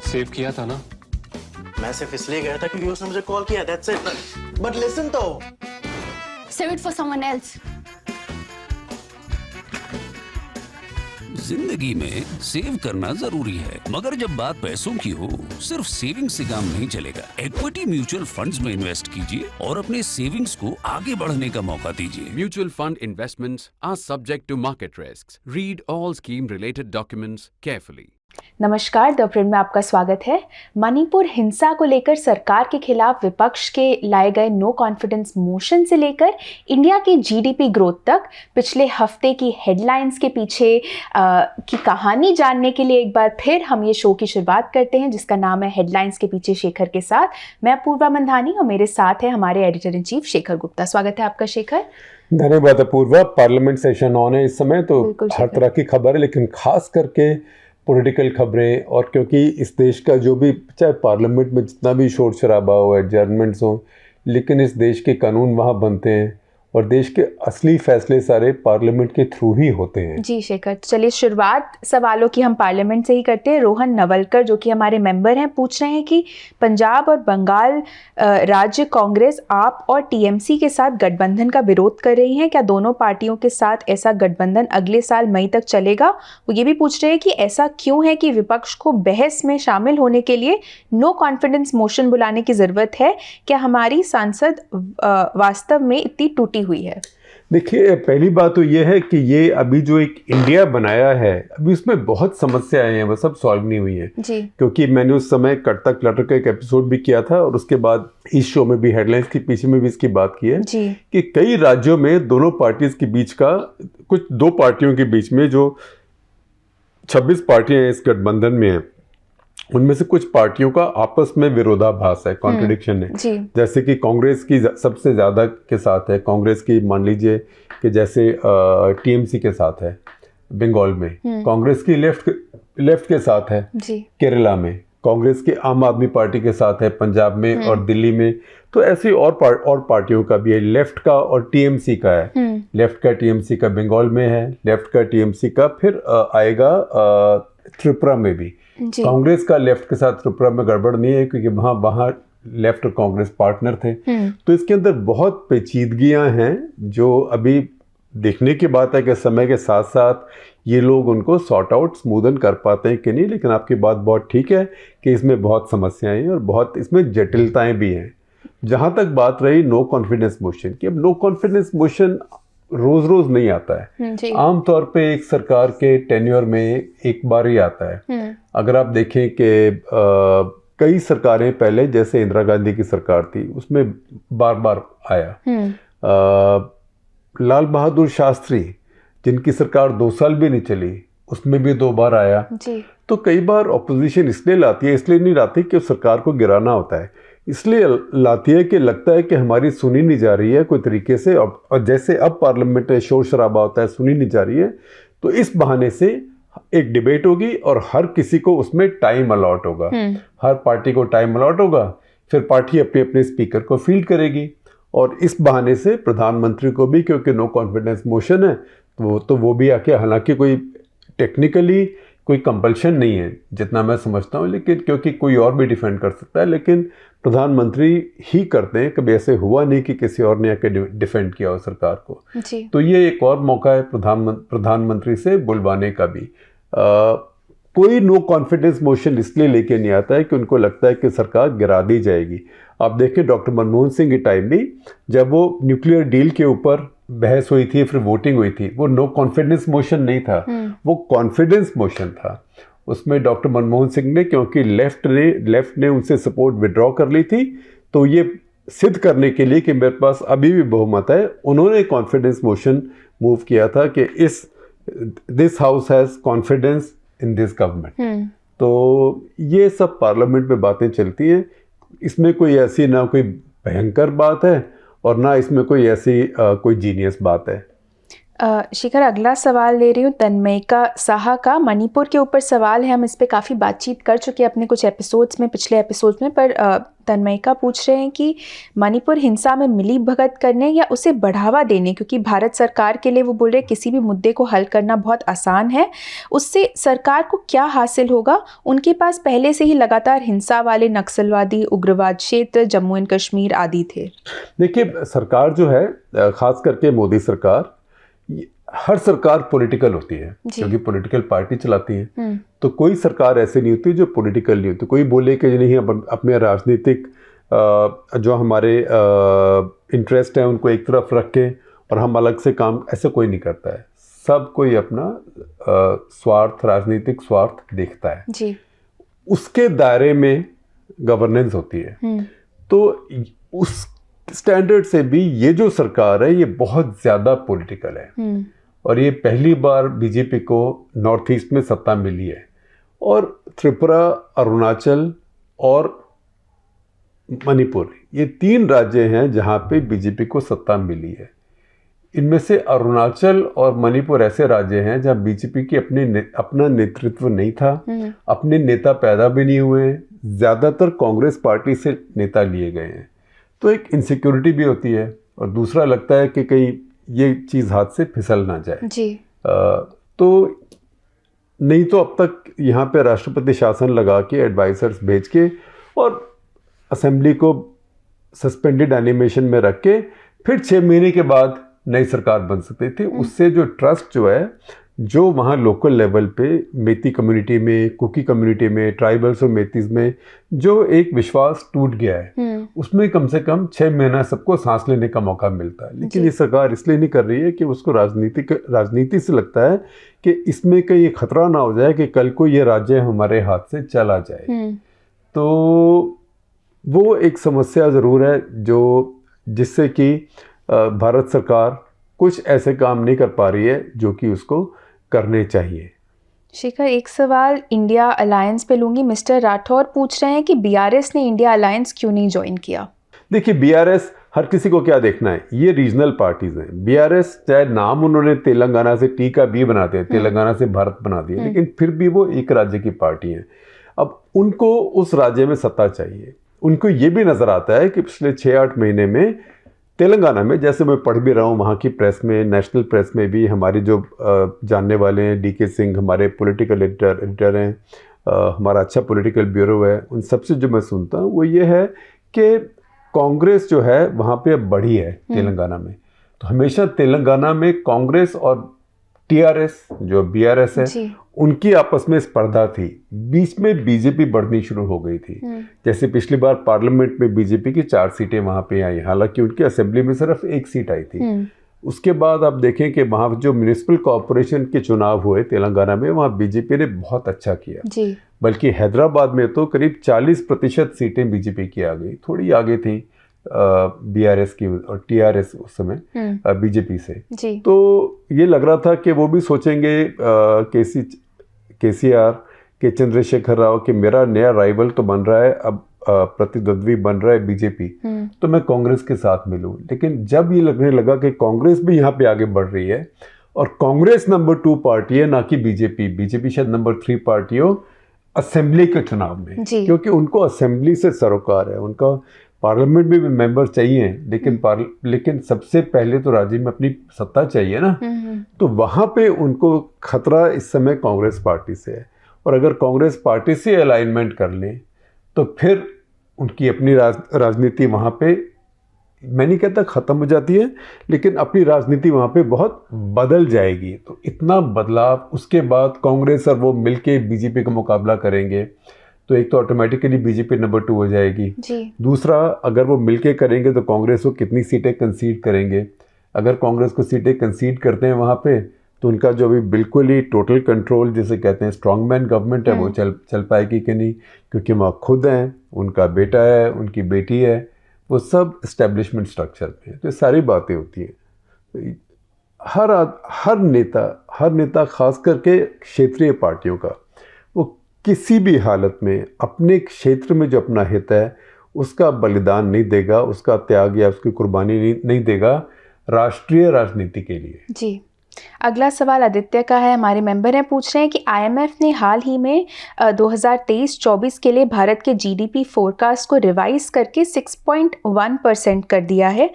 Save किया था ना? मैं सिर्फ इसलिए गया था क्योंकि उसने मुझे कॉल किया, that's it. But listen तो. Save it for someone else. जिंदगी में सेव करना जरूरी है, मगर जब बात पैसों की हो, सिर्फ सेविंग से काम नहीं चलेगा। इक्विटी म्यूचुअल फंड्स में इन्वेस्ट कीजिए और अपने सेविंग्स को आगे बढ़ने का मौका दीजिए। Mutual fund investments are subject to market risks. Read all scheme-related documents carefully. नमस्कार, द प्रिंट में आपका स्वागत है। मणिपुर हिंसा को लेकर सरकार के खिलाफ विपक्ष के लाए गए नो कॉन्फिडेंस मोशन से लेकर इंडिया की जीडीपी ग्रोथ तक पिछले हफ्ते की हेडलाइंस के पीछे की कहानी जानने के लिए एक बार फिर हम ये शो की शुरुआत करते हैं, जिसका नाम है हेडलाइंस के पीछे शेखर के साथ। मैं पूर्वा मंधानी और मेरे साथ है हमारे editor in chief Shekhar Gupta. स्वागत है आपका शेखर। धन्यवाद अपूर्वा। पार्लियामेंट सेशन ऑन है इस समय, तो हर तरह की खबर है, लेकिन खास करके पॉलिटिकल खबरें। और क्योंकि इस देश का जो भी, चाहे पार्लियामेंट में जितना भी शोर शराबा हो, एडजर्नमेंट्स हो, लेकिन इस देश के कानून वहाँ बनते हैं और देश के असली फैसले सारे पार्लियामेंट के थ्रू ही होते हैं। जी शेखर, चलिए शुरुआत सवालों की हम पार्लियामेंट से ही करते हैं। रोहन नवलकर जो कि हमारे मेंबर हैं, पूछ रहे हैं कि पंजाब और बंगाल राज्य कांग्रेस आप और टीएमसी के साथ गठबंधन का विरोध कर रही हैं। क्या दोनों पार्टियों के साथ ऐसा गठबंधन अगले साल मई तक चलेगा? वो ये भी पूछ रहे हैं कि ऐसा क्यों है कि विपक्ष को बहस में शामिल होने के लिए नो कॉन्फिडेंस मोशन बुलाने की ज़रूरत है? क्या हमारी सांसद वास्तव में इतनी टूटी हुई है? देखिए, पहली बात तो ये है कि ये अभी जो एक इंडिया बनाया है, अभी उसमें बहुत समस्याएं हैं, वो सब सॉल्व नहीं हुई हैं। जी। क्योंकि मैंने उस समय कटता क्लटर का एक एपिसोड भी किया था और उसके बाद इस शो में भी हेडलाइंस के पीछे में भी इसकी बात की है जी। कि कई राज्यों में दोनों पार्टीज के बीच का, कुछ दो पार्टियों के बीच में जो 26 पार्टियां इस गठबंधन में हैं, उनमें से कुछ पार्टियों का आपस में विरोधाभास है, कॉन्ट्रडिक्शन है। जैसे कि कांग्रेस की सबसे ज़्यादा के साथ है, कांग्रेस की मान लीजिए कि जैसे टीएमसी के साथ है बंगाल में, कांग्रेस की लेफ्ट के साथ है केरला में, कांग्रेस की आम आदमी पार्टी के साथ है पंजाब में और दिल्ली में। तो ऐसी और पार्टियों का भी है, लेफ्ट का और टीएमसी का है। लेफ्ट का टीएमसी का बंगाल में है, लेफ्ट का टीएमसी का फिर आएगा त्रिपुरा में भी। कांग्रेस का लेफ्ट के साथ त्रिपुरा में गड़बड़ नहीं है क्योंकि वहाँ लेफ्ट और कांग्रेस पार्टनर थे। तो इसके अंदर बहुत पेचीदगियां हैं जो अभी देखने की बात है कि समय के साथ साथ ये लोग उनको सॉर्ट आउट स्मूदन कर पाते हैं कि नहीं। लेकिन आपकी बात बहुत ठीक है कि इसमें बहुत समस्याएं हैं और बहुत इसमें जटिलताएं भी हैं। जहाँ तक बात रही नो कॉन्फिडेंस मोशन की, अब नो कॉन्फिडेंस मोशन रोज रोज नहीं आता है। आमतौर पे एक सरकार के टेन्योर में एक बार ही आता है। अगर आप देखें कि कई सरकारें पहले, जैसे इंदिरा गांधी की सरकार थी, उसमें बार बार आया। लाल बहादुर शास्त्री जिनकी सरकार 2 साल भी नहीं चली, उसमें भी 2 बार आया। तो कई बार ऑपोजिशन इसलिए लाती है, इसलिए नहीं लाती कि सरकार को गिराना होता है, इसलिए लाती है कि लगता है कि हमारी सुनी नहीं जा रही है कोई तरीके से। और जैसे अब पार्लियामेंट में शोर शराबा होता है, सुनी नहीं जा रही है, तो इस बहाने से एक डिबेट होगी और हर किसी को उसमें टाइम अलॉट होगा। हर पार्टी को टाइम अलॉट होगा, फिर पार्टी अपने अपने स्पीकर को फील्ड करेगी और इस बहाने से प्रधानमंत्री को भी, क्योंकि नो कॉन्फिडेंस मोशन है, तो वो भी आके, हालांकि कोई टेक्निकली कोई कंपल्शन नहीं है जितना मैं समझता हूँ, लेकिन क्योंकि कोई और भी डिफेंड कर सकता है, लेकिन प्रधानमंत्री ही करते हैं। कभी ऐसे हुआ नहीं कि किसी और ने आके डिफेंड किया हो सरकार को। तो ये एक और मौका है प्रधानमंत्री से बुलवाने का भी। कोई नो कॉन्फिडेंस मोशन इसलिए लेके नहीं आता है कि उनको लगता है कि सरकार गिरा दी जाएगी। आप देखें डॉक्टर मनमोहन सिंह के टाइम भी, जब वो न्यूक्लियर डील के ऊपर बहस हुई थी, फिर वोटिंग हुई थी, वो नो कॉन्फिडेंस मोशन नहीं था, वो कॉन्फिडेंस मोशन था। उसमें डॉक्टर मनमोहन सिंह ने, क्योंकि लेफ्ट ने उनसे सपोर्ट विड्रॉ कर ली थी, तो ये सिद्ध करने के लिए कि मेरे पास अभी भी बहुमत है, उन्होंने कॉन्फिडेंस मोशन मूव किया था कि this house has confidence in this government. तो ये सब पार्लियामेंट में बातें चलती हैं, इसमें कोई ऐसी ना कोई भयंकर बात है और ना इसमें कोई ऐसी कोई जीनियस बात है। शिखर, अगला सवाल ले रही हूँ तन्मयिका साहा का। मणिपुर के ऊपर सवाल है, हम इस पे काफ़ी बातचीत कर चुके हैं अपने कुछ एपिसोड्स में, पिछले एपिसोड्स में, पर तन्मयिका पूछ रहे हैं कि मणिपुर हिंसा में मिली भगत करने या उसे बढ़ावा देने, क्योंकि भारत सरकार के लिए वो बोल रहे हैं किसी भी मुद्दे को हल करना बहुत आसान है, उससे सरकार को क्या हासिल होगा? उनके पास पहले से ही लगातार हिंसा वाले नक्सलवादी उग्रवाद क्षेत्र जम्मू एंड कश्मीर आदि थे। देखिए, सरकार जो है, खास करके मोदी सरकार, हर सरकार पॉलिटिकल होती है क्योंकि पॉलिटिकल पार्टी चलाती है। तो कोई सरकार ऐसी नहीं होती जो पॉलिटिकल नहीं होती। कोई बोले कि नहीं अपने राजनीतिक जो हमारे इंटरेस्ट है उनको एक तरफ रख के और हम अलग से काम, ऐसा कोई नहीं करता है। सब कोई अपना स्वार्थ, राजनीतिक स्वार्थ देखता है जी। उसके दायरे में गवर्नेंस होती है। तो उस स्टैंडर्ड से भी ये जो सरकार है ये बहुत ज़्यादा पॉलिटिकल है और ये पहली बार बीजेपी को नॉर्थ ईस्ट में सत्ता मिली है। और त्रिपुरा, अरुणाचल और मणिपुर, ये 3 राज्य हैं जहाँ पे बीजेपी को सत्ता मिली है। इनमें से अरुणाचल और मणिपुर ऐसे राज्य हैं जहाँ बीजेपी की अपना नेतृत्व नहीं था, अपने नेता पैदा भी नहीं हुए हैं, ज़्यादातर कांग्रेस पार्टी से नेता लिए गए हैं। तो एक इनसिक्योरिटी भी होती है और दूसरा लगता है कि कहीं ये चीज़ हाथ से फिसल ना जाए जी। तो नहीं तो अब तक यहाँ पे राष्ट्रपति शासन लगा के एडवाइजर्स भेज के और असेंबली को सस्पेंडेड एनिमेशन में रख के फिर 6 महीने के बाद नई सरकार बन सकती थी। उससे जो ट्रस्ट जो है, जो वहाँ लोकल लेवल पे मेती कम्युनिटी में, कुकी कम्युनिटी में, ट्राइबल्स और मेतीज में जो एक विश्वास टूट गया है, उसमें कम से कम 6 महीना सबको सांस लेने का मौका मिलता है। लेकिन ये सरकार इसलिए नहीं कर रही है कि उसको राजनीति से लगता है कि इसमें कहीं खतरा ना हो जाए कि कल को ये राज्य हमारे हाथ से चला जाए। तो वो एक समस्या ज़रूर है जो जिससे कि भारत सरकार कुछ ऐसे काम नहीं कर पा रही है जो कि उसको करने चाहिए। शिखर, एक सवाल इंडिया अलायंस पे लूंगी। मिस्टर राठौर पूछ रहे हैं कि बीआरएस ने इंडिया अलायंस क्यों नहीं ज्वाइन किया? देखिए, बीआरएस, हर किसी को क्या देखना है, ये रीजनल पार्टीज हैं। बीआरएस चाहे नाम उन्होंने तेलंगाना से टी का बी बनाते हैं, तेलंगाना से भारत बना दिया, लेकिन फिर भी वो एक राज्य की पार्टी है। अब उनको उस राज्य में सत्ता चाहिए। उनको ये भी नजर आता है कि पिछले 6-8 महीने में तेलंगाना में, जैसे मैं पढ़ भी रहा हूँ वहाँ की प्रेस में, नेशनल प्रेस में भी, हमारे जो जानने वाले हैं, डीके सिंह हमारे पॉलिटिकल एडिटर हैं, हमारा अच्छा पॉलिटिकल ब्यूरो है, उन सबसे जो मैं सुनता हूँ वो ये है कि कांग्रेस जो है वहाँ पे अब बढ़ी है तेलंगाना में। तो हमेशा तेलंगाना में कांग्रेस और टीआरएस जो बीआरएस है उनकी आपस में स्पर्धा थी। बीच में बीजेपी बढ़नी शुरू हो गई थी। जैसे पिछली बार पार्लियामेंट में बीजेपी की 4 सीटें वहाँ पे आई, हालांकि उनकी असेंबली में सिर्फ 1 सीट आई थी। उसके बाद आप देखें कि वहाँ जो म्यूनिसिपल कॉरपोरेशन के चुनाव हुए तेलंगाना में, वहाँ बीजेपी ने बहुत अच्छा किया। बल्कि हैदराबाद में तो करीब 40% सीटें बीजेपी की आ गई, थोड़ी आगे थी बीआरएस की और टीआरएस उस समय बीजेपी से। तो ये लग रहा था कि वो भी सोचेंगे केसीआर के चंद्रशेखर राव कि मेरा नया राइवल तो बन रहा है, अब प्रतिद्वंद्वी बन रहा है बीजेपी, तो मैं कांग्रेस के साथ मिलूं। लेकिन जब ये लगने लगा कि कांग्रेस भी यहाँ पे आगे बढ़ रही है और कांग्रेस नंबर 2 पार्टी है ना कि बीजेपी, बीजेपी शायद नंबर 3 पार्टी हो असेंबली के चुनाव में, क्योंकि उनको असेंबली से सरोकार है, उनका पार्लियामेंट में भी मेंबर चाहिए, लेकिन सबसे पहले तो राज्य में अपनी सत्ता चाहिए ना। तो वहाँ पे उनको खतरा इस समय कांग्रेस पार्टी से है। और अगर कांग्रेस पार्टी से अलाइनमेंट कर लें तो फिर उनकी अपनी राजनीति वहाँ पे, मैं नहीं कहता ख़त्म हो जाती है, लेकिन अपनी राजनीति वहाँ पे बहुत बदल जाएगी। तो इतना बदलाव, उसके बाद कांग्रेस और वो मिलके बीजेपी का मुकाबला करेंगे तो एक तो ऑटोमेटिकली बीजेपी नंबर 2 हो जाएगी जी। दूसरा, अगर वो मिलके करेंगे तो कांग्रेस को कितनी सीटें कंसीड करेंगे। अगर कांग्रेस को सीटें कंसीड करते हैं वहाँ पे तो उनका जो भी बिल्कुल ही टोटल कंट्रोल जिसे कहते हैं स्ट्रॉन्ग मैन गवर्नमेंट है वो चल पाएगी कि नहीं, क्योंकि वहाँ खुद हैं, उनका बेटा है, उनकी बेटी है, वो सब इस्टेब्लिशमेंट स्ट्रक्चर में। तो ये सारी बातें होती हैं। हर नेता खास करके क्षेत्रीय पार्टियों का, वो किसी भी हालत में अपने क्षेत्र में जो अपना हित है उसका बलिदान नहीं देगा, उसका त्याग या उसकी कुर्बानी नहीं देगा राष्ट्रीय राजनीति के लिए। जी, अगला सवाल आदित्य का है, हमारे मेंबर हैं, पूछ रहे हैं कि आईएमएफ ने हाल ही में 2023-24 के लिए भारत के जीडीपी फोरकास्ट को रिवाइज करके 6.1% कर दिया है।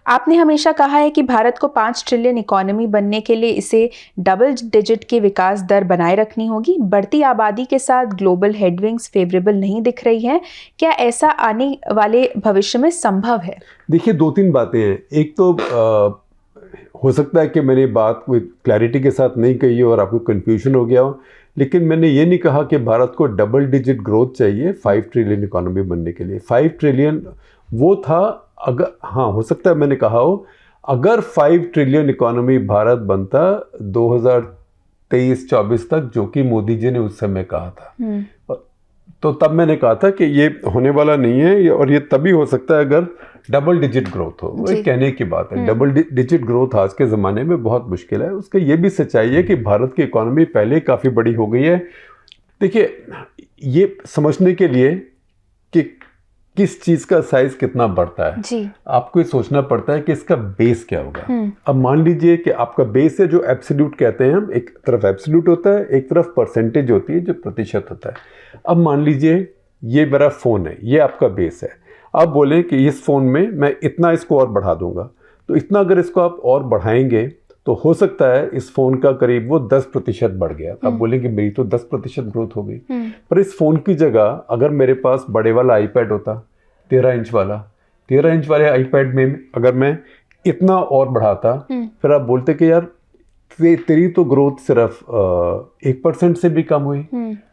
आपने हमेशा कहा है कि भारत को 5 ट्रिलियन इकोनॉमी बनने के लिए इसे डबल डिजिट की विकास दर बनाए रखनी होगी। बढ़ती आबादी के साथ ग्लोबल हेडविंग्स फेवरेबल नहीं दिख रही हैं, क्या ऐसा आने वाले भविष्य में संभव है? देखिए, 2-3 बातें हैं। एक तो हो सकता है कि मैंने बात कोई क्लैरिटी के साथ नहीं कही हो और आपको कन्फ्यूजन हो गया हो, लेकिन मैंने ये नहीं कहा कि भारत को डबल डिजिट ग्रोथ चाहिए 5 ट्रिलियन इकोनॉमी बनने के लिए। 5 ट्रिलियन वो था, अगर हाँ हो सकता है मैंने कहा हो, अगर 5 ट्रिलियन इकोनॉमी भारत बनता 2023-24 तक, जो कि मोदी जी ने उस समय कहा था, तो तब मैंने कहा था कि ये होने वाला नहीं है, और ये तभी हो सकता है अगर डबल डिजिट ग्रोथ हो। वो एक कहने की बात है, डबल डिजिट ग्रोथ आज के ज़माने में बहुत मुश्किल है। उसका ये भी सच्चाई है कि भारत की इकोनॉमी पहले काफ़ी बड़ी हो गई है। देखिए, ये समझने के लिए कि किस चीज़ का साइज कितना बढ़ता है जी, आपको ये सोचना पड़ता है कि इसका बेस क्या होगा। अब मान लीजिए कि आपका बेस है, जो एब्सोल्यूट कहते हैं हम, एक तरफ एब्सोल्यूट होता है, एक तरफ परसेंटेज होती है जो प्रतिशत होता है। अब मान लीजिए ये मेरा फ़ोन है, ये आपका बेस है। आप बोलें कि इस फ़ोन में मैं इतना इसको और बढ़ा दूंगा, तो इतना अगर इसको आप और बढ़ाएंगे तो हो सकता है इस फ़ोन का करीब वो 10% बढ़ गया। आप बोलेंगे मेरी तो 10% ग्रोथ हो गई, पर इस फ़ोन की जगह अगर मेरे पास बड़े वाला आईपैड होता, 13 इंच वाले आईपैड में अगर मैं इतना और बढ़ाता, फिर आप बोलते कि यार तेरी तो ग्रोथ सिर्फ 1% से भी कम हुई।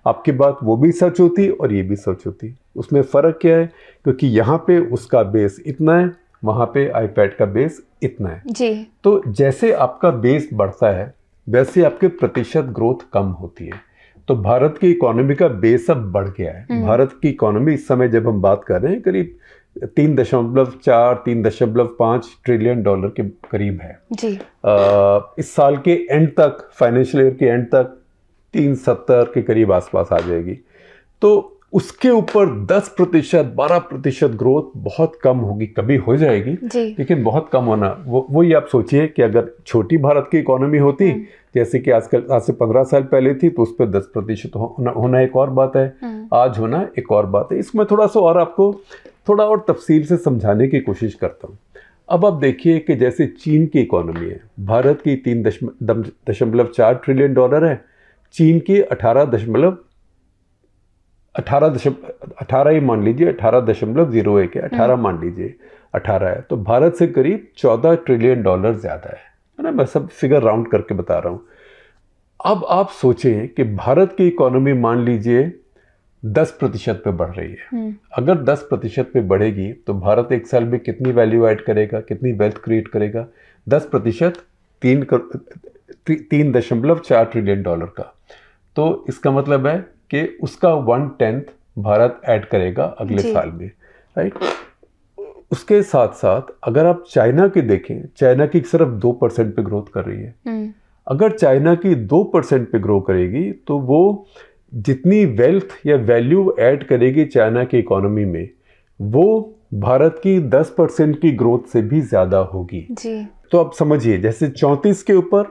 आपकी बात वो भी सच होती और ये भी सच होती। उसमें फ़र्क क्या है? क्योंकि यहाँ पे उसका बेस इतना है, वहाँ पे आईपैड का बेस इतना है जी। तो जैसे आपका बेस बढ़ता है वैसे आपके प्रतिशत ग्रोथ कम होती है। तो भारत की इकोनॉमी का बेस अब बढ़ गया है। भारत की इकोनॉमी इस समय जब हम बात कर रहे हैं करीब 3.5 ट्रिलियन डॉलर के करीब है जी। इस साल के एंड तक, फाइनेंशियल ईयर के एंड तक 370 के करीब आसपास आ जाएगी। तो उसके ऊपर 10% 12% ग्रोथ बहुत कम होगी, कभी हो जाएगी लेकिन बहुत कम होना। वही आप सोचिए कि अगर छोटी भारत की इकोनॉमी होती जैसे कि आजकल आज से 15 साल पहले थी, तो उस पर 10% होना एक और बात है, आज होना एक और बात है। इसमें थोड़ा सा और आपको थोड़ा और तफसील से समझाने की कोशिश करता हूँ। अब आप देखिए कि जैसे चीन की इकोनॉमी है, भारत की 3.4 ट्रिलियन डॉलर है, चीन की 18 ही मान लीजिए, 18.01 है, 18 मान लीजिए 18 है, तो भारत से करीब 14 ट्रिलियन डॉलर ज़्यादा है ना। मैं सब फिगर राउंड करके बता रहा हूँ। अब आप सोचें कि भारत की इकोनॉमी मान लीजिए 10% पे बढ़ रही है। अगर 10% पे बढ़ेगी तो भारत एक साल में कितनी वैल्यू ऐड करेगा, कितनी वेल्थ क्रिएट करेगा? 10% 3.4 ट्रिलियन डॉलर का। तो इसका मतलब है कि उसका 1/10 भारत ऐड करेगा अगले साल में, राइट। उसके साथ साथ अगर आप चाइना की देखें, चाइना की सिर्फ 2% पे ग्रोथ कर रही है। अगर चाइना की 2% पे ग्रो करेगी तो वो जितनी वेल्थ या वैल्यू ऐड करेगी चाइना की इकोनॉमी में, वो भारत की 10% की ग्रोथ से भी ज़्यादा होगी जी। तो आप समझिए, जैसे 34 के ऊपर,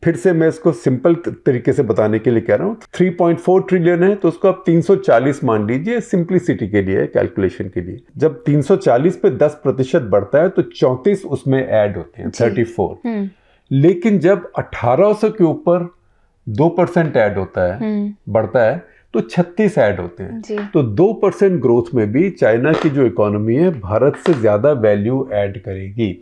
फिर से मैं इसको सिंपल तरीके से बताने के लिए कह रहा हूँ, 3.4 ट्रिलियन है तो उसको आप 340 मान लीजिए, सिंप्लिसिटी के लिए, कैलकुलेशन के लिए। जब 340 पे 10% बढ़ता है तो 34 उसमें ऐड होते हैं, 34। लेकिन जब 1800 के ऊपर 2% ऐड होता है, बढ़ता है, तो 36 ऐड होते हैं। तो 2% ग्रोथ में भी चाइना की जो इकोनॉमी है भारत से ज़्यादा वैल्यू ऐड करेगी।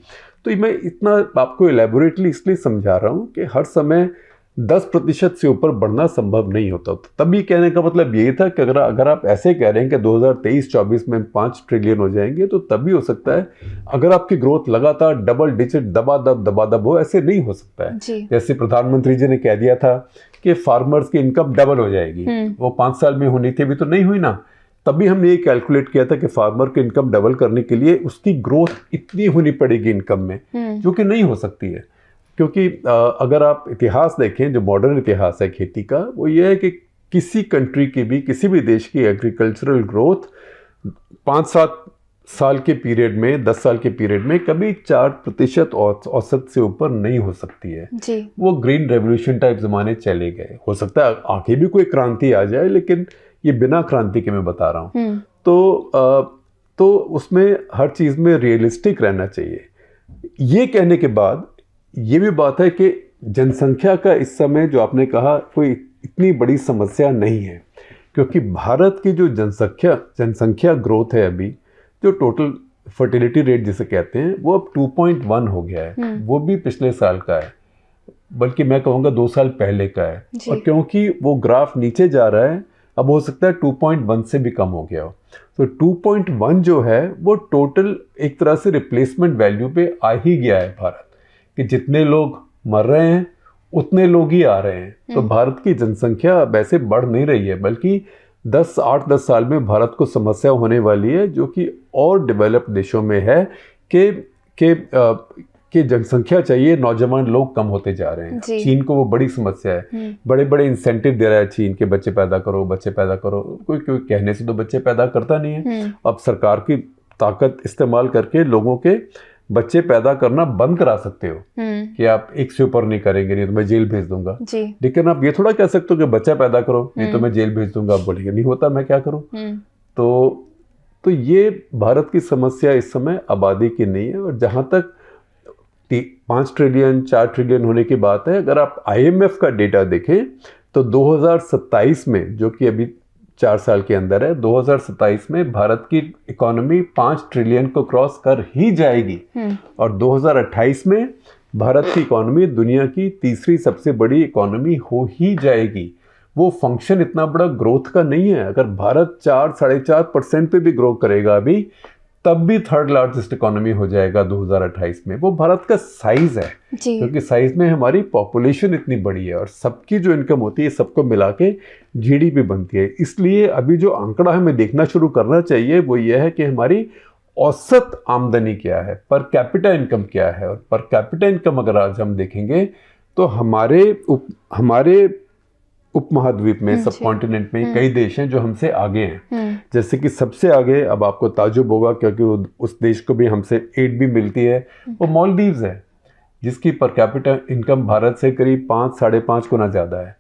तो मैं इतना आपको एलैबोरेटली इसलिए समझा रहा हूँ कि हर समय 10% से ऊपर बढ़ना संभव नहीं होता। तो तभी कहने का मतलब यही था कि अगर आप ऐसे कह रहे हैं कि 2023-24 में 5 ट्रिलियन हो जाएंगे, तो तभी हो सकता है। अगर आपकी ग्रोथ लगातार डबल डिजिट दबादब हो, ऐसे नहीं हो सकता है। जैसे प्रधानमंत्री जी ने कह दिया था कि फार्मर्स की इनकम डबल हो जाएगी, वो 5 साल में होनी थी, अभी तो नहीं हुई ना। तभी हमने ये कैलकुलेट किया था कि फार्मर की इनकम डबल करने के लिए उसकी ग्रोथ इतनी होनी पड़ेगी इनकम में, जो कि नहीं हो सकती है। क्योंकि अगर आप इतिहास देखें, जो मॉडर्न इतिहास है खेती का, वो ये है कि किसी कंट्री की भी, किसी भी देश की एग्रीकल्चरल ग्रोथ 5-7 साल के पीरियड में, 10 साल के पीरियड में कभी 4% औसत से ऊपर नहीं हो सकती है जी। वो ग्रीन रेवोल्यूशन टाइप ज़माने चले गए। हो सकता है आगे भी कोई क्रांति आ जाए, लेकिन ये बिना क्रांति के मैं बता रहा हूँ। तो उसमें हर चीज़ में रियलिस्टिक रहना चाहिए। ये कहने के बाद ये भी बात है कि जनसंख्या का इस समय जो आपने कहा कोई इतनी बड़ी समस्या नहीं है, क्योंकि भारत की जो जनसंख्या ग्रोथ है अभी, जो टोटल फर्टिलिटी रेट जिसे कहते हैं, वो अब 2.1 हो गया है। वो भी पिछले साल का है, बल्कि मैं कहूँगा 2 साल पहले का है। और क्योंकि वो ग्राफ नीचे जा रहा है, अब हो सकता है 2.1 से भी कम हो गया हो। तो 2.1 जो है वो टोटल एक तरह से रिप्लेसमेंट वैल्यू पे आ ही गया है भारत, कि जितने लोग मर रहे हैं उतने लोग ही आ रहे हैं। तो भारत की जनसंख्या वैसे बढ़ नहीं रही है, बल्कि 8-10 साल में भारत को समस्या होने वाली है, जो कि और डेवलप्ड देशों में है कि जनसंख्या चाहिए, नौजवान लोग कम होते जा रहे हैं। चीन को वो बड़ी समस्या है, बड़े बड़े इंसेंटिव दे रहा है चीन के, बच्चे पैदा करो, बच्चे पैदा करो। कोई कहने से तो बच्चे पैदा करता नहीं है। अब सरकार की ताकत इस्तेमाल करके लोगों के बच्चे पैदा करना बंद करा सकते हो कि आप 1 से ऊपर नहीं करेंगे, नहीं तो मैं जेल भेज दूंगा। लेकिन आप ये थोड़ा कह सकते हो कि बच्चा पैदा करो, नहीं तो मैं जेल भेज दूंगा। आप बोलेंगे नहीं होता, मैं क्या करूं। तो ये भारत की समस्या इस समय आबादी की नहीं है। और जहां तक 5 ट्रिलियन 4 ट्रिलियन होने की बात है, अगर आप IMF का डेटा देखें तो 2027 में, जो कि अभी 4 साल के अंदर है, 2027 में भारत की इकोनॉमी 5 ट्रिलियन को क्रॉस कर ही जाएगी। और 2028 में भारत की इकोनॉमी दुनिया की तीसरी सबसे बड़ी इकोनॉमी हो ही जाएगी। वो फंक्शन इतना बड़ा ग्रोथ का नहीं है। अगर भारत 4-4.5% पे भी ग्रो करेगा अभी, तब भी 3rd लार्जेस्ट इकोनॉमी हो जाएगा 2028 में। वो भारत का साइज है, क्योंकि साइज में हमारी पॉपुलेशन इतनी बड़ी है और सबकी जो इनकम होती है सबको मिला के GDP बनती है। इसलिए अभी जो आंकड़ा हमें देखना शुरू करना चाहिए वो ये है कि हमारी औसत आमदनी क्या है, पर कैपिटा इनकम क्या है। और पर कैपिटा इनकम अगर आज हम देखेंगे तो हमारे उपमहाद्वीप में, सब कॉन्टिनेंट में कई देश हैं जो हमसे आगे हैं। जैसे कि सबसे आगे, अब आपको ताजुब होगा क्योंकि उस देश को भी हमसे एड भी मिलती है, वो मालदीव्स है, जिसकी पर कैपिटा इनकम भारत से करीब 5-5.5 गुना ज़्यादा है।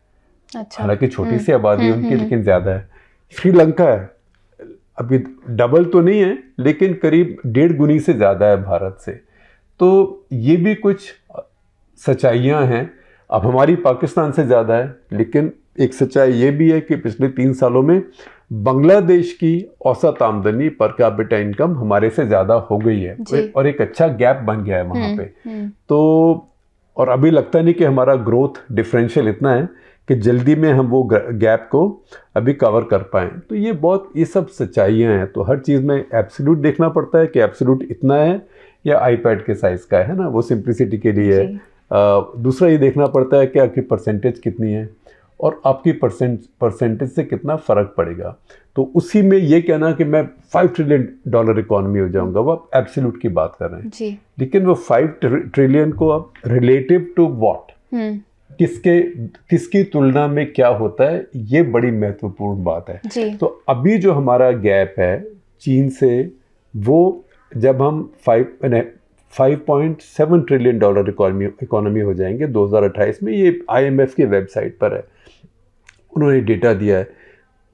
हालांकि छोटी सी आबादी है उनकी, लेकिन ज़्यादा है। श्रीलंका है, अभी डबल तो नहीं है, लेकिन करीब 1.5 गुनी से ज़्यादा है भारत से। तो ये भी कुछ सच्चाइयाँ हैं। अब हमारी पाकिस्तान से ज़्यादा है, लेकिन एक सच्चाई ये भी है कि पिछले 3 सालों में बांग्लादेश की औसत आमदनी पर कैपिटा इनकम हमारे से ज़्यादा हो गई है और एक अच्छा गैप बन गया है वहाँ पे। तो और अभी लगता नहीं कि हमारा ग्रोथ डिफरेंशियल इतना है कि जल्दी में हम वो गैप को अभी कवर कर पाएँ। तो ये सब सच्चाइयाँ हैं। तो हर चीज़ में एब्सोल्यूट देखना पड़ता है कि एब्सोल्यूट इतना है या आईपैड के साइज़ का है ना, वो सिंप्लिसिटी के लिए है। दूसरा ये देखना पड़ता है कि आपकी परसेंटेज कितनी है और आपकी परसेंटेज से कितना फ़र्क पड़ेगा। तो उसी में ये कहना कि मैं $5 ट्रिलियन इकॉनमी हो जाऊंगा, वो आप एब्सोल्यूट की बात कर रहे हैं जी। लेकिन वो 5 ट्रिलियन को आप रिलेटिव टू व्हाट, किसकी तुलना में क्या होता है, ये बड़ी महत्वपूर्ण बात है जी। तो अभी जो हमारा गैप है चीन से, वो जब हम 5.7 ट्रिलियन डॉलर इकोनॉमी हो जाएंगे 2028 में, ये IMF की वेबसाइट पर है, उन्होंने डेटा दिया है,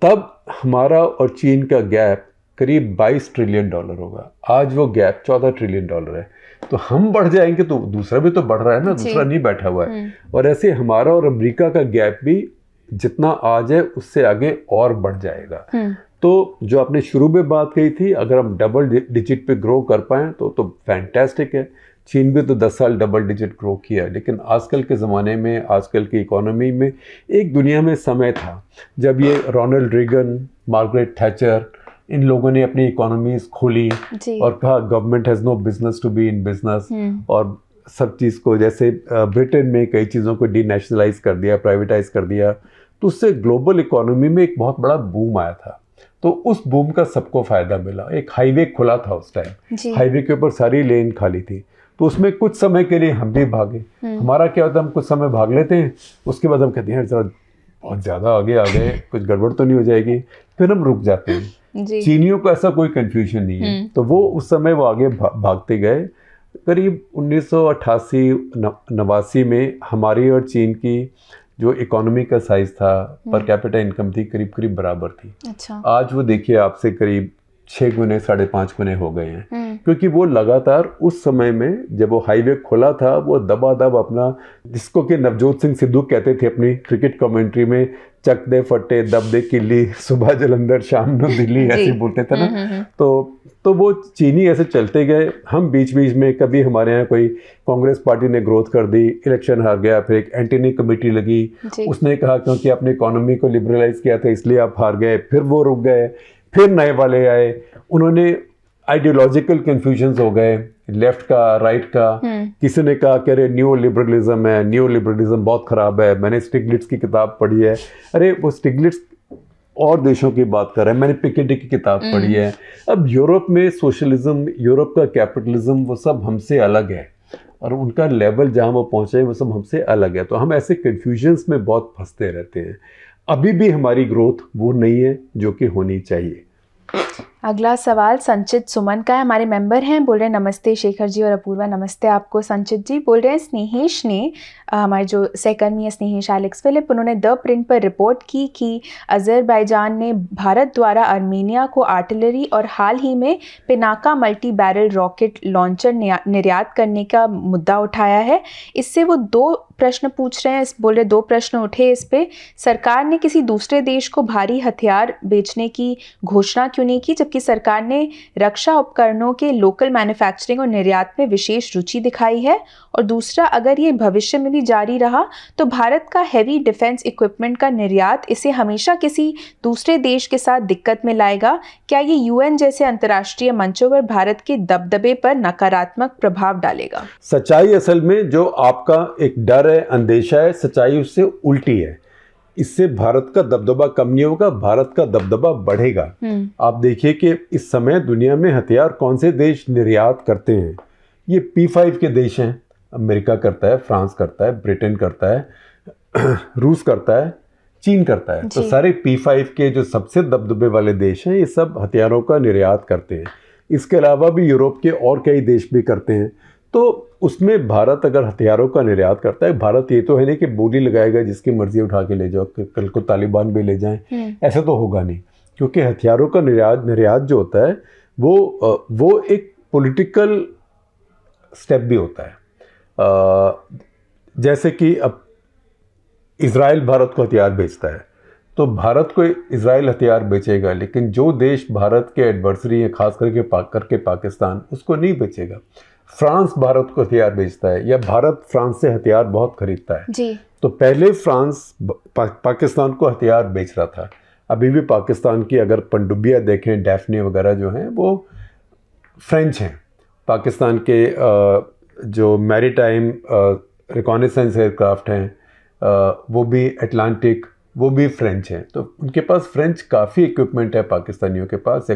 तब हमारा और चीन का गैप करीब $22 ट्रिलियन होगा। आज वो गैप $14 ट्रिलियन है। तो हम बढ़ जाएंगे तो दूसरा भी तो बढ़ रहा है ना, दूसरा नहीं बैठा हुआ है। और ऐसे हमारा और अमेरिका का गैप भी जितना आज है उससे आगे और बढ़ जाएगा। तो जो आपने शुरू में बात कही थी, अगर हम डबल डिजिट पे ग्रो कर पाएँ तो फैंटास्टिक है। चीन भी तो 10 साल डबल डिजिट ग्रो किया, लेकिन आजकल के ज़माने में, आजकल की इकोनॉमी में, एक दुनिया में समय था जब ये रोनाल्ड रीगन, मार्गरेट थैचर, इन लोगों ने अपनी इकोनॉमीज खोली और कहा government has no business to be in business, और सब चीज़ को, जैसे ब्रिटेन में कई चीज़ों को डीनेशनलाइज कर दिया, प्राइवेटाइज कर दिया, तो उससे ग्लोबल इकोनॉमी में एक बहुत बड़ा बूम आया था। तो उस बूम का सबको फ़ायदा मिला। एक हाईवे खुला था उस टाइम, हाईवे के ऊपर सारी लेन खाली थी, तो उसमें कुछ समय के लिए हम भी भागे। हमारा क्या होता है, हम कुछ समय भाग लेते हैं, उसके बाद हम कहते हैं जरा बहुत ज़्यादा आगे आ गए, कुछ गड़बड़ तो नहीं हो जाएगी, फिर हम रुक जाते हैं। जी। चीनियों को ऐसा कोई कंफ्यूजन नहीं है। तो वो उस समय वो आगे भागते गए। करीब 1988-89 में हमारी और चीन की जो इकोनॉमी का साइज था, पर कैपिटा इनकम थी, करीब करीब बराबर थी। अच्छा। आज वो देखिए आपसे करीब 6 गुने 5.5 गुने हो गए हैं। क्योंकि वो लगातार उस समय में जब वो हाईवे खुला था, वो दबादब अपना, जिसको कि नवजोत सिंह सिद्धू कहते थे अपनी क्रिकेट कमेंट्री में, चक दे फटे दब दे किल्ली, सुबह जलंधर शाम नो दिल्ली, ऐसे बोलते थे ना। तो वो चीनी ऐसे चलते गए। हम बीच बीच में कभी हमारे यहाँ कोई कांग्रेस पार्टी ने ग्रोथ कर दी, इलेक्शन हार गया, फिर एक एंटनी कमेटी लगी, उसने कहा क्योंकि आपने इकोनॉमी को लिबरलाइज किया था इसलिए आप हार गए, फिर वो रुक गए, फिर नए वाले आए, उन्होंने आइडियोलॉजिकल कन्फ्यूजन्स हो गए, लेफ्ट का, राइट का। किसी ने कहा कि अरे न्यू लिबरलिज्म है, न्यू लिबरलिज्म बहुत ख़राब है। मैंने स्टिग्लिट्स की किताब पढ़ी है। अरे वो स्टिग्लिट्स और देशों की बात कर रहे हैं, मैंने पिकेटी की किताब पढ़ी है। अब यूरोप में सोशलिज्म, यूरोप का कैपिटलिज्म, वो सब हमसे अलग है, और उनका लेवल जहाँ वो पहुँचे वो सब हमसे अलग है। तो हम ऐसे कन्फ्यूजन्स में बहुत फंसते रहते हैं। अभी भी हमारी ग्रोथ वो नहीं है जो कि होनी चाहिए। अगला सवाल संचित सुमन का है, हमारे मेंबर हैं, बोल रहे हैं नमस्ते शेखर जी और अपूर्वा। नमस्ते आपको संचित जी। बोल रहे हैं स्नेहेश ने, हमारे जो सहकर्मी है स्नेहेश एलेक्स फिलिप, उन्होंने द प्रिंट पर रिपोर्ट की कि अज़रबैजान ने भारत द्वारा आर्मेनिया को आर्टिलरी और हाल ही में Pinaka multi barrel rocket launcher निर्यात करने का मुद्दा उठाया है। इससे वो 2 प्रश्न पूछ रहे हैं। बोल रहे 2 प्रश्न उठे इस पे। सरकार ने किसी दूसरे देश को भारी हथियार बेचने की घोषणा क्यों नहीं की, जबकि सरकार ने रक्षा उपकरणों के लोकल मैन्युफैक्चरिंग और निर्यात में विशेष रुचि दिखाई है। और दूसरा, अगर ये भविष्य में भी जारी रहा तो भारत का हैवी डिफेंस इक्विपमेंट का निर्यात इसे हमेशा किसी दूसरे देश के साथ दिक्कत में लाएगा। क्या ये यूएन जैसे अंतर्राष्ट्रीय मंचों पर भारत के दबदबे पर नकारात्मक प्रभाव डालेगा? सच्चाई असल में जो आपका एक डर है, अंदेशा है, सच्चाई उससे उल्टी है। इससे भारत का दबदबा कम नहीं होगा, भारत का दबदबा बढ़ेगा। आप देखिए कि इस समय दुनिया में हथियार कौन से देश निर्यात करते हैं। ये P5 के देश हैं। अमेरिका करता है, फ्रांस करता है, ब्रिटेन करता है, रूस करता है, चीन करता है। तो सारे P5 के जो सबसे दबदबे वाले देश हैं, ये सब हथियारों का निर्यात करते हैं। इसके अलावा भी यूरोप के और कई देश भी करते हैं। तो उसमें भारत अगर हथियारों का निर्यात करता है, भारत ये तो है नहीं कि बोली लगाएगा जिसकी मर्जी उठा के ले जाओ, कल को तालिबान भी ले जाएं, ऐसा तो होगा नहीं। क्योंकि हथियारों का निर्यात जो होता है वो एक पॉलिटिकल स्टेप भी होता है। जैसे कि अब इज़राइल भारत को हथियार बेचता है, तो भारत को इज़राइल हथियार बेचेगा, लेकिन जो देश भारत के एडवर्सरी है, खास करके पाकिस्तान, उसको नहीं बेचेगा। फ्रांस भारत को हथियार बेचता है, या भारत फ्रांस से हथियार बहुत खरीदता है जी। तो पहले फ्रांस पाकिस्तान को हथियार बेच रहा था। अभी भी पाकिस्तान की अगर पनडुब्बियाँ देखें, डैफ्ने वगैरह जो हैं, वो फ्रेंच हैं। पाकिस्तान के जो मैरीटाइम रिकॉनेसेंस एयरक्राफ्ट हैं, वो भी अटलांटिक, वो भी फ्रेंच हैं। तो उनके पास फ्रेंच काफ़ी इक्विपमेंट है पाकिस्तानियों के पास।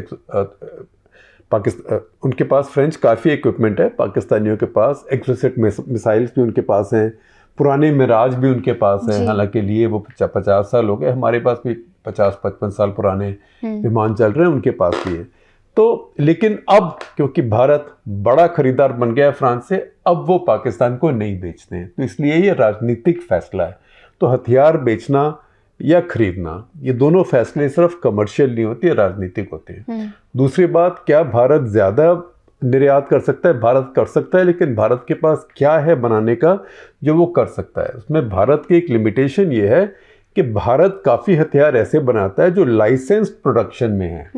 उनके पास फ्रेंच काफ़ी इक्विपमेंट है, पाकिस्तानियों के पास एक्सोसेट मिसाइल्स भी उनके पास हैं, पुराने मिराज भी उनके पास हैं। हालांकि लिए वो 50 साल हो गए, हमारे पास भी 50-55 साल पुराने विमान चल रहे हैं, उनके पास भी है। तो लेकिन अब क्योंकि भारत बड़ा खरीदार बन गया है फ्रांस से, अब वो पाकिस्तान को नहीं बेचते हैं। तो इसलिए ये राजनीतिक फैसला है। तो हथियार बेचना या खरीदना, ये दोनों फैसले सिर्फ कमर्शियल नहीं होते, राजनीतिक होते हैं। दूसरी बात, क्या भारत ज़्यादा निर्यात कर सकता है? भारत कर सकता है, लेकिन भारत के पास क्या है बनाने का जो वो कर सकता है? उसमें भारत की एक लिमिटेशन ये है कि भारत काफ़ी हथियार ऐसे बनाता है जो लाइसेंस्ड प्रोडक्शन में है।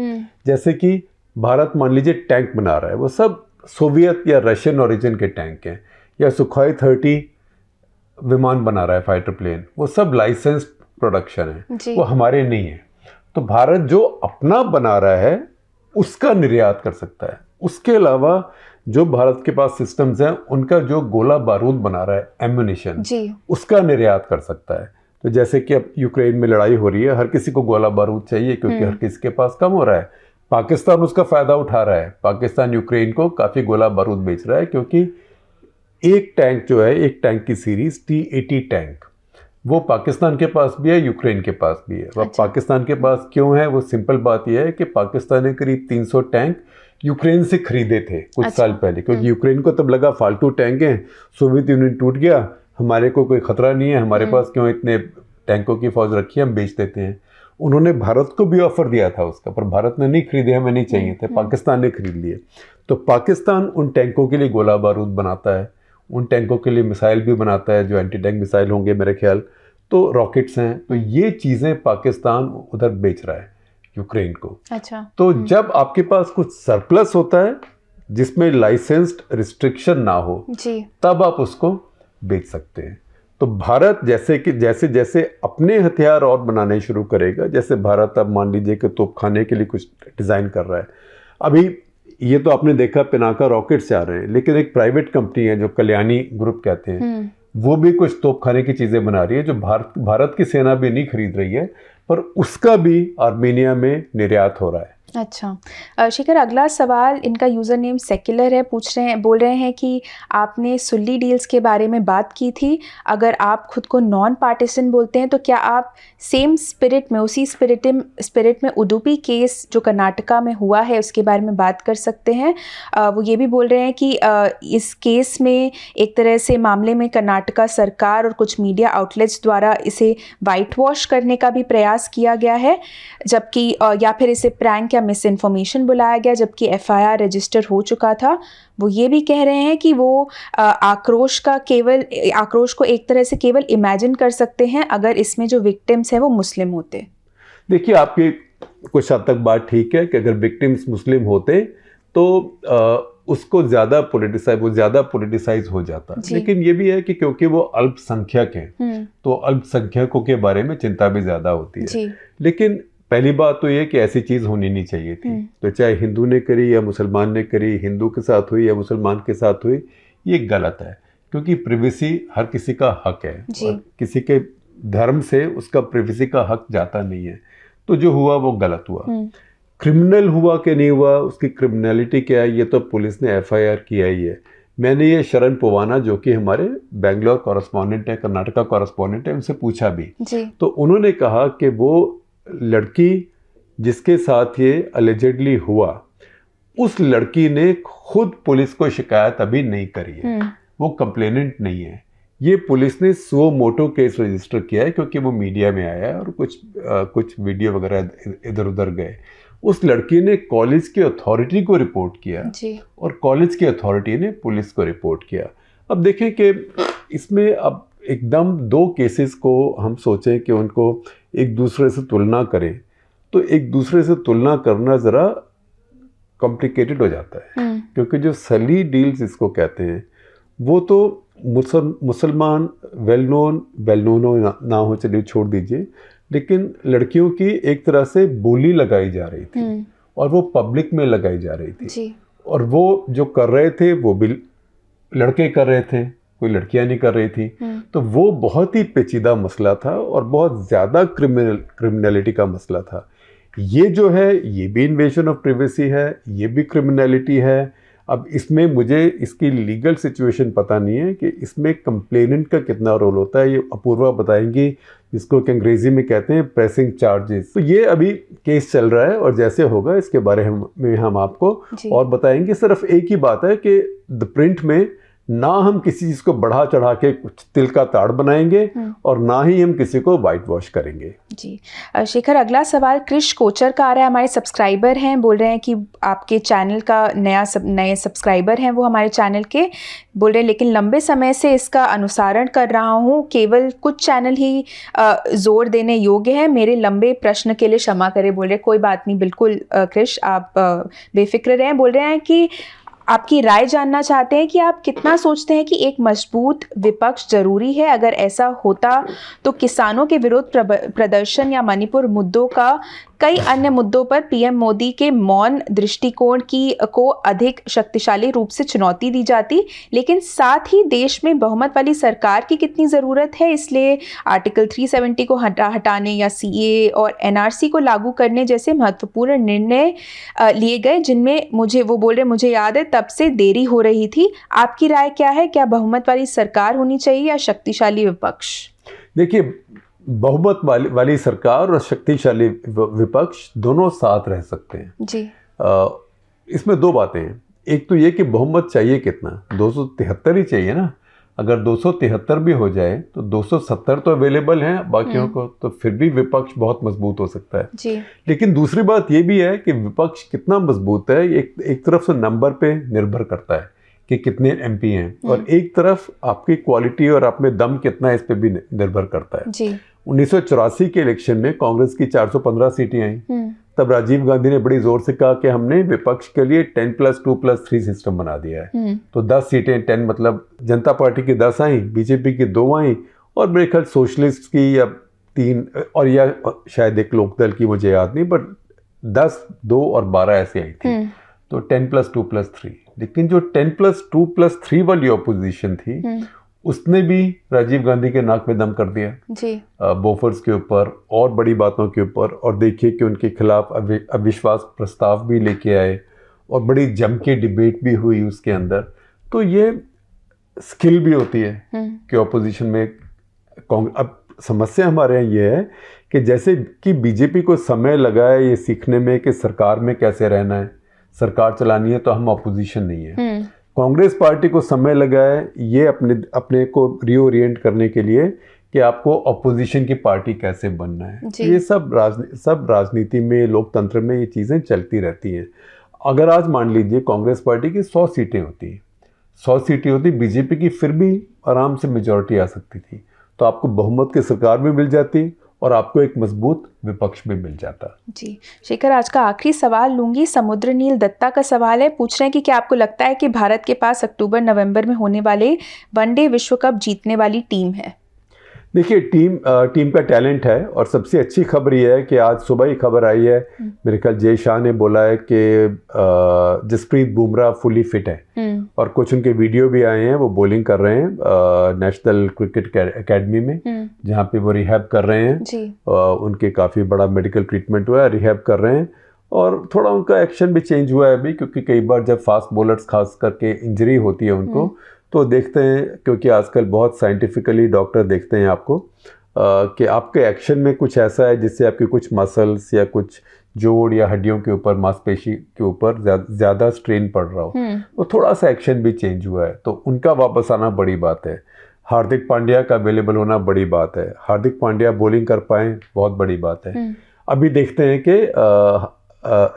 जैसे कि भारत मान लीजिए टैंक बना रहा है, वो सब सोवियत या रशियन ओरिजिन के टैंक हैं, या सुखोई 30 विमान बना रहा है, फाइटर प्लेन, वो सब लाइसेंस्ड प्रोडक्शन है, वो हमारे नहीं है। तो भारत जो अपना बना रहा है उसका निर्यात कर सकता है। उसके अलावा जो भारत के पास सिस्टम्स हैं, उनका जो गोला बारूद बना रहा है, एम्युनिशन, उसका निर्यात कर सकता है। तो जैसे कि अब यूक्रेन में लड़ाई हो रही है, हर किसी को गोला बारूद चाहिए क्योंकि हर किसी के पास कम हो रहा है। पाकिस्तान उसका फ़ायदा उठा रहा है। पाकिस्तान यूक्रेन को काफ़ी गोला बारूद बेच रहा है, क्योंकि एक टैंक जो है, एक टैंक की सीरीज़ T-80 टैंक, वो पाकिस्तान के पास भी है, यूक्रेन के पास भी है। अब पाकिस्तान के पास क्यों है, वो सिंपल बात यह है कि पाकिस्तान ने करीब 300 टैंक यूक्रेन से खरीदे थे कुछ साल पहले, क्योंकि यूक्रेन को तब लगा फालतू टैंक हैं, सोवियत यूनियन टूट गया, हमारे को कोई खतरा नहीं है, हमारे पास क्यों इतने टैंकों की फौज रखी है, हम बेच देते हैं। उन्होंने भारत को भी ऑफर दिया था उसका, पर भारत ने नहीं खरीदे, हमें नहीं चाहिए थे, पाकिस्तान ने खरीद लिए। तो पाकिस्तान उन टैंकों के लिए गोला बारूद बनाता है, उन टैंकों के लिए मिसाइल भी बनाता है, जो एंटी टैंक मिसाइल होंगे मेरे ख्याल, तो रॉकेट्स हैं। तो ये चीज़ें पाकिस्तान उधर बेच रहा है यूक्रेन को। अच्छा। तो जब आपके पास कुछ सरप्लस होता है जिसमें लाइसेंस्ड रिस्ट्रिक्शन ना हो, जी, तब आप उसको बेच सकते हैं। तो भारत जैसे जैसे अपने हथियार और बनाने शुरू करेगा, जैसे भारत अब मान लीजिए कि तोपखाने के लिए कुछ डिज़ाइन कर रहा है, अभी ये तो आपने देखा पिनाका रॉकेट से आ रहे हैं, लेकिन एक प्राइवेट कंपनी है जो कल्याणी ग्रुप कहते हैं, वो भी कुछ तोपखाने की चीज़ें बना रही है, जो भारत की सेना भी नहीं खरीद रही है, पर उसका भी आर्मेनिया में निर्यात हो रहा है। अच्छा शेखर, अगला सवाल, इनका यूज़र नेम सेक्युलर है, बोल रहे हैं कि आपने सुल्ली डील्स के बारे में बात की थी, अगर आप खुद को नॉन पार्टिसन बोलते हैं तो क्या आप सेम स्पिरिट में, उसी स्पिरिट में उडुपी केस जो कर्नाटका में हुआ है उसके बारे में बात कर सकते हैं। वो ये भी बोल रहे हैं कि इस केस में एक तरह से मामले में कर्नाटका सरकार और कुछ मीडिया आउटलेट्स द्वारा इसे वाइट वॉश करने का भी प्रयास किया गया है, जबकि या फिर इसे प्रैंक मिस इन्फॉर्मेशन बुलाया गया, जबकि एफआईआर रजिस्टर हो चुका था। वो ये भी कह रहे हैं कि वो आक्रोश को एक तरह से केवल इमेजिन कर सकते हैं अगर इसमें जो विक्टिम्स हैं वो मुस्लिम होते। देखिए, आपकी कुछ हद तक बात ठीक है कि अगर विक्टिम्स मुस्लिम होते तो उसको ज़्यादा पोलिटिसाइज हो जाता, लेकिन ये भी है कि क्योंकि वो अल्पसंख्यक हैं तो अल्पसंख्यकों के बारे में चिंता भी ज़्यादा होती है। लेकिन पहली बात तो ये कि ऐसी चीज़ होनी नहीं चाहिए थी, तो चाहे हिंदू ने करी या मुसलमान ने करी, हिंदू के साथ हुई या मुसलमान के साथ हुई, ये गलत है, क्योंकि प्रिवेसी हर किसी का हक है और किसी के धर्म से उसका प्रिवेसी का हक जाता नहीं है। तो जो हुआ वो गलत हुआ। क्रिमिनल हुआ कि नहीं हुआ, उसकी क्रिमिनलिटी क्या है, ये तो पुलिस ने एफआईआर किया ही है। मैंने ये शरण पोवाना जो कि हमारे बेंगलोर कॉरेस्पॉन्डेंट है, कर्नाटका कॉरेस्पॉन्डेंट है, उनसे पूछा भी, तो उन्होंने कहा कि वो लड़की जिसके साथ ये अलेजेडली हुआ, उस लड़की ने खुद पुलिस को शिकायत अभी नहीं करी है, वो कंप्लेनेंट नहीं है। ये पुलिस ने सो मोटो केस रजिस्टर किया है क्योंकि वो मीडिया में आया और कुछ वीडियो वगैरह इधर उधर गए। उस लड़की ने कॉलेज की अथॉरिटी को रिपोर्ट किया और कॉलेज की अथॉरिटी ने पुलिस को रिपोर्ट किया। अब देखें कि इसमें अब एकदम दो केसेस को हम सोचें कि उनको एक दूसरे से तुलना करें, तो एक दूसरे से तुलना करना ज़रा कॉम्प्लिकेटेड हो जाता है, क्योंकि जो सली डील्स इसको कहते हैं वो तो मुसलमान वेल नोन ना हो, चलिए छोड़ दीजिए, लेकिन लड़कियों की एक तरह से बोली लगाई जा रही थी और वो पब्लिक में लगाई जा रही थी, और वो जो कर रहे थे वो भी लड़के कर रहे थे, कोई लड़कियां नहीं कर रही थी। तो वो बहुत ही पेचीदा मसला था और बहुत ज़्यादा क्रिमिनलिटी का मसला था। ये जो है ये भी इन्वेजन ऑफ प्राइवेसी है, ये भी क्रिमिनलिटी है। अब इसमें मुझे इसकी लीगल सिचुएशन पता नहीं है कि इसमें कंप्लेनेंट का कितना रोल होता है, ये अपूर्वा बताएंगी, जिसको कि अंग्रेजी में कहते हैं प्रेसिंग चार्जेस। तो ये अभी केस चल रहा है और जैसे होगा इसके बारे में हम आपको और बताएंगे। सिर्फ एक ही बात है कि द प्रिंट में ना हम किसी चीज़ को बढ़ा चढ़ा के कुछ तिल का ताड़ बनाएंगे और ना ही हम किसी को वाइट वॉश करेंगे। जी शेखर, अगला सवाल क्रिश कोचर का आ रहा है, हमारे सब्सक्राइबर हैं, बोल रहे हैं कि आपके चैनल का नए सब्सक्राइबर हैं वो हमारे चैनल के, बोल रहे हैं लेकिन लंबे समय से इसका अनुसरण कर रहा हूँ, केवल कुछ चैनल ही जोर देने योग्य है, मेरे लंबे प्रश्न के लिए क्षमा करें। बोल रहे कोई बात नहीं, बिल्कुल क्रिश आप बेफिक्र रहें। बोल रहे हैं कि आपकी राय जानना चाहते हैं कि आप कितना सोचते हैं कि एक मजबूत विपक्ष जरूरी है, अगर ऐसा होता तो किसानों के विरोध प्रदर्शन या मणिपुर मुद्दों का कई अन्य मुद्दों पर पीएम मोदी के मौन दृष्टिकोण को अधिक शक्तिशाली रूप से चुनौती दी जाती, लेकिन साथ ही देश में बहुमत वाली सरकार की कितनी ज़रूरत है, इसलिए आर्टिकल 370 को हटाने या सीए और एनआरसी को लागू करने जैसे महत्वपूर्ण निर्णय लिए गए, जिनमें मुझे याद है तब से देरी हो रही थी। आपकी राय क्या है, क्या बहुमत वाली सरकार होनी चाहिए या शक्तिशाली विपक्ष? देखिए, बहुमत वाली सरकार और शक्तिशाली विपक्ष दोनों साथ रह सकते हैं जी। इसमें दो बातें हैं। एक तो ये कि बहुमत चाहिए कितना, 273 ही चाहिए ना। अगर 273 भी हो जाए तो 270 तो अवेलेबल हैं बाकियों को, तो फिर भी विपक्ष बहुत मजबूत हो सकता है जी। लेकिन दूसरी बात ये भी है कि विपक्ष कितना मजबूत है, एक तरफ से नंबर पे निर्भर करता है कि कितने एमपी हैं, और एक तरफ आपकी क्वालिटी और आप में दम कितना है इस पे भी निर्भर करता है जी। 1984 के इलेक्शन में कांग्रेस की 415 सीटें आई। तब राजीव गांधी ने बड़ी जोर से कहा कि हमने विपक्ष के लिए 10+2+3 सिस्टम बना दिया है। तो 10 सीटें, 10 मतलब जनता पार्टी की 10 आई, बीजेपी की 2 आई, और मेरे ख्याल सोशलिस्ट की या 3, और या शायद एक लोकदल की, मुझे याद नहीं, बट 10, 2 और 12 ऐसे आई थी। तो 10+2+3। लेकिन जो 10+2+3 वाली ऑपोजिशन थी उसने भी राजीव गांधी के नाक में दम कर दिया जी। बोफर्स के ऊपर और बड़ी बातों के ऊपर, और देखिए कि उनके खिलाफ अविश्वास प्रस्ताव भी लेके आए और बड़ी जम के डिबेट भी हुई उसके अंदर। तो ये स्किल भी होती है कि ऑपोजिशन में अब समस्या हमारे यहाँ ये है कि जैसे कि बीजेपी को समय लगा है ये सीखने में कि सरकार में कैसे रहना है, सरकार चलानी है, तो हम ऑपोजिशन नहीं है। कांग्रेस पार्टी को समय लगा है ये अपने को रीओरिएंट करने के लिए कि आपको ऑपोजिशन की पार्टी कैसे बनना है। ये सब राजनीति में, लोकतंत्र में ये चीज़ें चलती रहती हैं। अगर आज मान लीजिए कांग्रेस पार्टी की 100 सीटें होती, 100 सीटें होती, बीजेपी की फिर भी आराम से मेजॉरिटी आ सकती थी, तो आपको बहुमत की सरकार भी मिल जाती और आपको एक मजबूत विपक्ष भी मिल जाता। जी शेखर, आज का आखिरी सवाल लूंगी। समुद्र नील दत्ता का सवाल है, पूछ रहे हैं कि क्या आपको लगता है कि भारत के पास अक्टूबर-नवंबर में होने वाले वनडे विश्व कप जीतने वाली टीम है? देखिए, टीम का टैलेंट है, और सबसे अच्छी खबर ये है कि आज सुबह ही खबर आई है, मेरे ख्याल जय शाह ने बोला है कि जसप्रीत बुमराह फुली फिट है, और कुछ उनके वीडियो भी आए हैं, वो बॉलिंग कर रहे हैं नेशनल क्रिकेट एकेडमी में, जहाँ पे वो रिहैब कर रहे हैं। उनके काफ़ी बड़ा मेडिकल ट्रीटमेंट हुआ है, रिहैब कर रहे हैं, और थोड़ा उनका एक्शन भी चेंज हुआ है अभी, क्योंकि कई बार जब फास्ट बॉलर्स खास करके इंजरी होती है उनको, तो देखते हैं, क्योंकि आजकल बहुत साइंटिफिकली डॉक्टर देखते हैं आपको कि आपके एक्शन में कुछ ऐसा है जिससे आपकी कुछ मसल्स या कुछ जोड़ या हड्डियों के ऊपर, मांसपेशी के ऊपर ज़्यादा स्ट्रेन पड़ रहा हो, तो थोड़ा सा एक्शन भी चेंज हुआ है, तो उनका वापस आना बड़ी बात है। हार्दिक पांड्या का अवेलेबल होना बड़ी बात है, हार्दिक पांड्या बॉलिंग कर पाएँ बहुत बड़ी बात है। अभी देखते हैं कि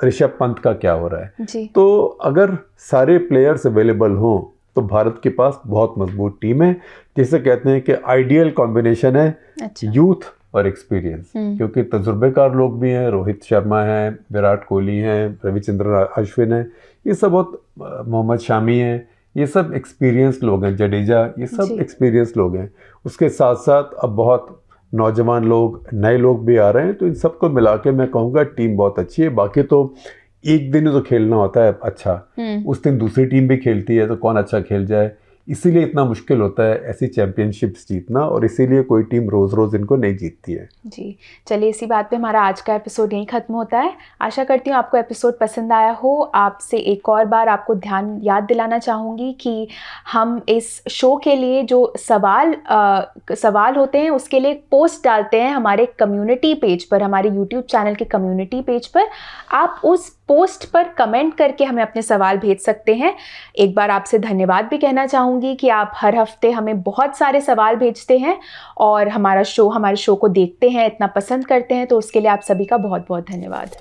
ऋषभ पंत का क्या हो रहा है। तो अगर सारे प्लेयर्स अवेलेबल हों तो भारत के पास बहुत मजबूत टीम है, जिसे कहते हैं कि आइडियल कॉम्बिनेशन है यूथ और एक्सपीरियंस, क्योंकि तजुर्बेकार लोग भी हैं, रोहित शर्मा हैं, विराट कोहली हैं, रविचंद्रन अश्विन हैं, ये सब बहुत, मोहम्मद शामी हैं, ये सब एक्सपीरियंस लोग हैं, जडेजा, ये सब एक्सपीरियंस लोग हैं। उसके साथ साथ अब बहुत नौजवान लोग, नए लोग भी आ रहे हैं, तो इन सबको मिला के मैं कहूँगा टीम बहुत अच्छी है। बाकी तो एक दिन तो खेलना होता है अच्छा, उस दिन दूसरी टीम भी खेलती है, तो कौन अच्छा खेल जाए, इसीलिए इतना मुश्किल होता है ऐसी चैंपियनशिप्स जीतना, और इसीलिए कोई टीम रोज़ रोज़ इनको नहीं जीतती है। जी चलिए, इसी बात पे हमारा आज का एपिसोड यहीं ख़त्म होता है। आशा करती हूँ आपको एपिसोड पसंद आया हो। आपसे एक और बार आपको याद दिलाना चाहूँगी कि हम इस शो के लिए जो सवाल होते हैं उसके लिए एक पोस्ट डालते हैं हमारे कम्युनिटी पेज पर, हमारे यूट्यूब चैनल के कम्युनिटी पेज पर। आप उस पोस्ट पर कमेंट करके हमें अपने सवाल भेज सकते हैं। एक बार आपसे धन्यवाद भी कहना चाहूँगी कि आप हर हफ्ते हमें बहुत सारे सवाल भेजते हैं और हमारे शो को देखते हैं, इतना पसंद करते हैं, तो उसके लिए आप सभी का बहुत बहुत धन्यवाद।